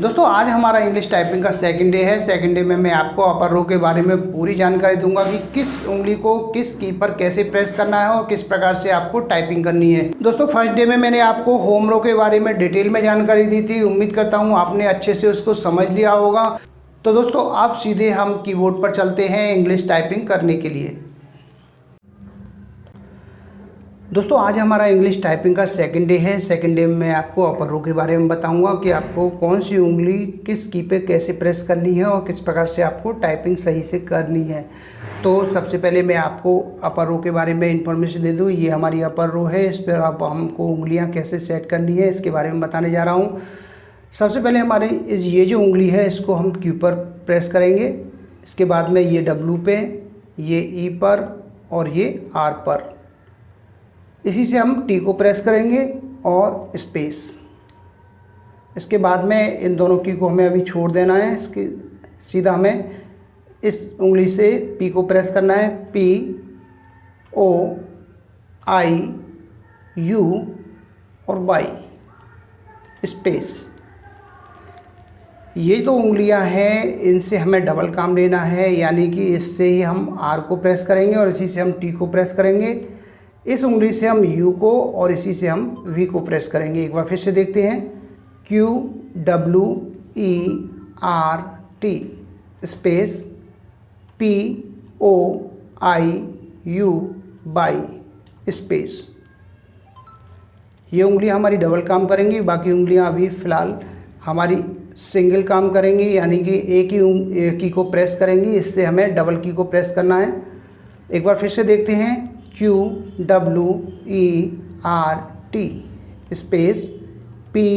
दोस्तों आज हमारा इंग्लिश टाइपिंग का सेकंड डे है। सेकंड डे में मैं आपको अपर रो के बारे में पूरी जानकारी दूंगा कि किस उंगली को किस की पर कैसे प्रेस करना है और किस प्रकार से आपको टाइपिंग करनी है। दोस्तों फर्स्ट डे में मैंने आपको होम रो के बारे में डिटेल में जानकारी दी थी। उम्मीद करता हूँ आपने अच्छे से उसको समझ लिया होगा। तो दोस्तों आप सीधे हम कीबोर्ड पर चलते हैं इंग्लिश टाइपिंग करने के लिए। दोस्तों आज हमारा इंग्लिश टाइपिंग का सेकंड डे है। सेकंड डे में मैं आपको अपर रो के बारे में बताऊंगा कि आपको कौन सी उंगली किस की पे कैसे प्रेस करनी है और किस प्रकार से आपको टाइपिंग सही से करनी है। तो सबसे पहले मैं आपको अपर रो के बारे में इंफॉर्मेशन दे दूं। ये हमारी अपर रो है, इस पर अब हमको उंगलियां कैसे सेट करनी है इसके बारे में बताने जा रहा हूँ। सबसे पहले हमारे ये जो उंगली है इसको हम क्यू पर प्रेस करेंगे। इसके बाद में ये डब्लू पे, ये ई पर और ये आर पर। इसी से हम टी को प्रेस करेंगे और स्पेस। इसके बाद में इन दोनों की को हमें अभी छोड़ देना है। इसके सीधा हमें इस उंगली से पी को प्रेस करना है। पी ओ आई यू और वाई स्पेस। ये तो उंगलियां हैं, इनसे हमें डबल काम लेना है, यानी कि इससे ही हम आर को प्रेस करेंगे और इसी से हम टी को प्रेस करेंगे। इस उंगली से हम यू को और इसी से हम वी को प्रेस करेंगे। एक बार फिर से देखते हैं। Q W E R T space P O I U Y space. ये उंगलियां हमारी डबल काम करेंगी, बाकी उंगलियां अभी फ़िलहाल हमारी सिंगल काम करेंगी, यानी कि एक ही की को प्रेस करेंगी। इससे हमें डबल की को प्रेस करना है। एक बार फिर से देखते हैं। Q W E R T space P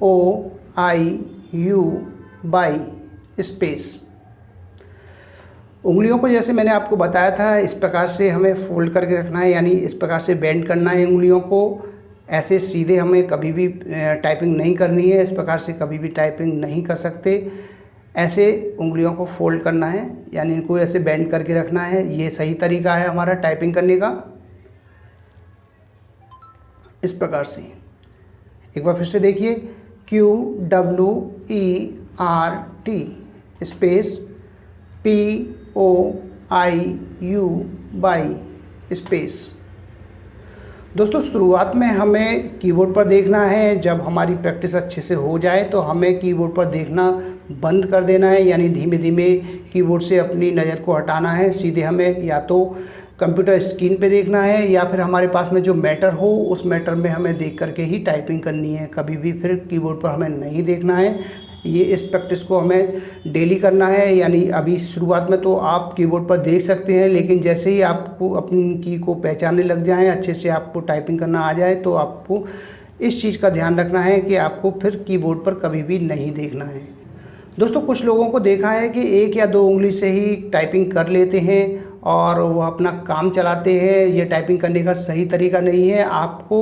O I U Y space. उंगलियों को जैसे मैंने आपको बताया था इस प्रकार से हमें फोल्ड करके रखना है, यानी इस प्रकार से बेंड करना है उंगलियों को। ऐसे सीधे हमें कभी भी टाइपिंग नहीं करनी है, इस प्रकार से कभी भी टाइपिंग नहीं कर सकते। ऐसे उंगलियों को फोल्ड करना है, यानी इनको ऐसे बेंड करके रखना है। ये सही तरीका है हमारा टाइपिंग करने का, इस प्रकार से। एक बार फिर से देखिए। Q W E R T space P O I U Y space. दोस्तों शुरुआत में हमें कीबोर्ड पर देखना है। जब हमारी प्रैक्टिस अच्छे से हो जाए तो हमें कीबोर्ड पर देखना बंद कर देना है, यानी धीमे धीमे कीबोर्ड से अपनी नज़र को हटाना है। सीधे हमें या तो कंप्यूटर स्क्रीन पे देखना है या फिर हमारे पास में जो मैटर हो उस मैटर में हमें देख करके ही टाइपिंग करनी है। कभी भी फिर कीबोर्ड पर हमें नहीं देखना है। ये इस प्रैक्टिस को हमें डेली करना है, यानी अभी शुरुआत में तो आप कीबोर्ड पर देख सकते हैं, लेकिन जैसे ही आपको अपनी की को पहचानने लग जाएं, अच्छे से आपको टाइपिंग करना आ जाए, तो आपको इस चीज़ का ध्यान रखना है कि आपको फिर कीबोर्ड पर कभी भी नहीं देखना है। दोस्तों कुछ लोगों को देखा है कि एक या दो उंगली से ही टाइपिंग कर लेते हैं और वो अपना काम चलाते हैं। ये टाइपिंग करने का सही तरीका नहीं है। आपको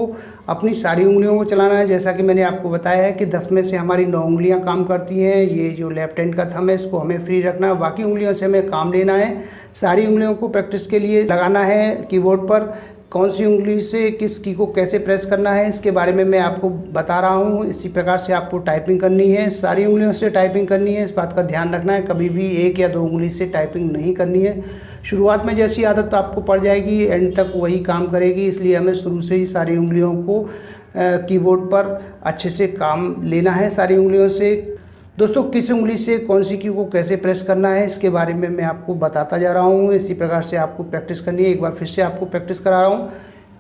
अपनी सारी उंगलियों को चलाना है। जैसा कि मैंने आपको बताया है कि 10 में से हमारी 9 उंगलियां काम करती हैं। ये जो लेफ्ट हैंड का थंब है इसको हमें फ्री रखना है, बाकी उंगलियों से हमें काम लेना है। सारी उंगलियों को प्रैक्टिस के लिए लगाना है कीबोर्ड पर। कौन सी उंगली से किस की को कैसे प्रेस करना है इसके बारे में मैं आपको बता रहा हूँ। इसी प्रकार से आपको टाइपिंग करनी है, सारी उंगलियों से टाइपिंग करनी है। इस बात का ध्यान रखना है, कभी भी एक या दो उंगली से टाइपिंग नहीं करनी है। शुरुआत में जैसी आदत आपको पड़ जाएगी एंड तक वही काम करेगी, इसलिए हमें शुरू से ही सारी उंगलियों को कीबोर्ड पर अच्छे से काम लेना है, सारी उंगलियों से। दोस्तों किस उंगली से कौन सी की को कैसे प्रेस करना है इसके बारे में मैं आपको बताता जा रहा हूँ। इसी प्रकार से आपको प्रैक्टिस करनी है। एक बार फिर से आपको प्रैक्टिस करा रहा हूँ।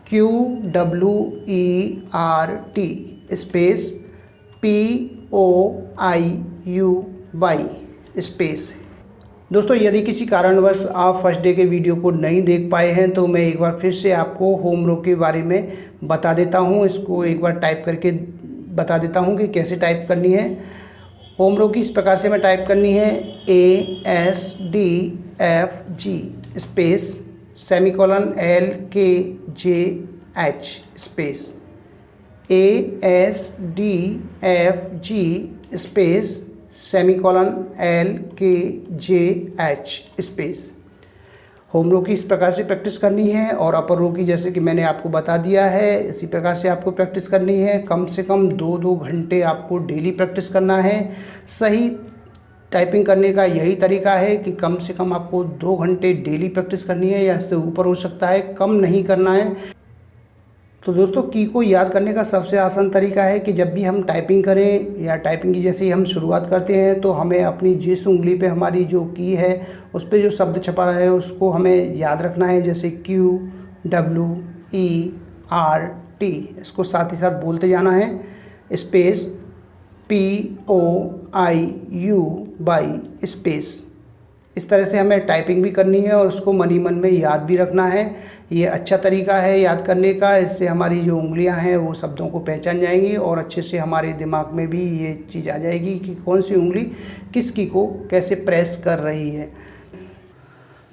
Q W E R T space P O I U Y space. दोस्तों यदि किसी कारणवश आप फर्स्ट डे के वीडियो को नहीं देख पाए हैं तो मैं एक बार फिर से आपको होम रो के बारे में बता देता हूँ। इसको एक बार टाइप करके बता देता हूँ कि कैसे टाइप करनी है। होम रो की इस प्रकार से हमें टाइप करनी है। A S D F G space semicolon L K J H space A S D F G space semicolon L K J H space. Home row की इस प्रकार से प्रैक्टिस करनी है और अपर रो की जैसे कि मैंने आपको बता दिया है इसी प्रकार से आपको प्रैक्टिस करनी है। कम से कम 2-2 घंटे आपको डेली प्रैक्टिस करना है। सही टाइपिंग करने का यही तरीका है कि कम से कम आपको 2 घंटे डेली प्रैक्टिस करनी है, या इससे ऊपर हो सकता है, कम नहीं करना है। तो दोस्तों की को याद करने का सबसे आसान तरीका है कि जब भी हम टाइपिंग करें या टाइपिंग की जैसे ही हम शुरुआत करते हैं तो हमें अपनी जिस उंगली पे हमारी जो की है उस पे जो शब्द छपा है उसको हमें याद रखना है, जैसे QWERT, इसको साथ ही साथ बोलते जाना है। स्पेस POIU स्पेस, इस तरह से हमें टाइपिंग भी करनी है और उसको मन ही मन में याद भी रखना है। ये अच्छा तरीका है याद करने का, इससे हमारी जो उंगलियां हैं वो शब्दों को पहचान जाएंगी और अच्छे से हमारे दिमाग में भी ये चीज़ आ जाएगी कि कौन सी उंगली किस की को कैसे प्रेस कर रही है।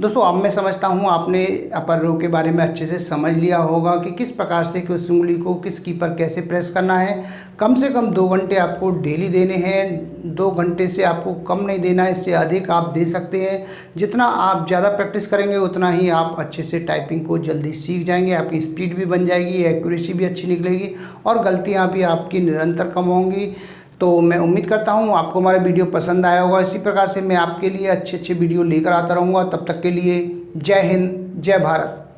दोस्तों अब मैं समझता हूँ आपने अपर रो के बारे में अच्छे से समझ लिया होगा कि किस प्रकार से किस उंगली को किस की पर कैसे प्रेस करना है। कम से कम 2 घंटे आपको डेली देने हैं, 2 घंटे से आपको कम नहीं देना है, इससे अधिक आप दे सकते हैं। जितना आप ज़्यादा प्रैक्टिस करेंगे उतना ही आप अच्छे से टाइपिंग को जल्दी सीख जाएंगे, आपकी स्पीड भी बन जाएगी, एक्यूरेसी भी अच्छी निकलेगी और गलतियाँ भी आपकी निरंतर कम होंगी। तो मैं उम्मीद करता हूँ आपको हमारा वीडियो पसंद आया होगा। इसी प्रकार से मैं आपके लिए अच्छे अच्छे वीडियो लेकर आता रहूँगा। तब तक के लिए जय हिंद, जय भारत।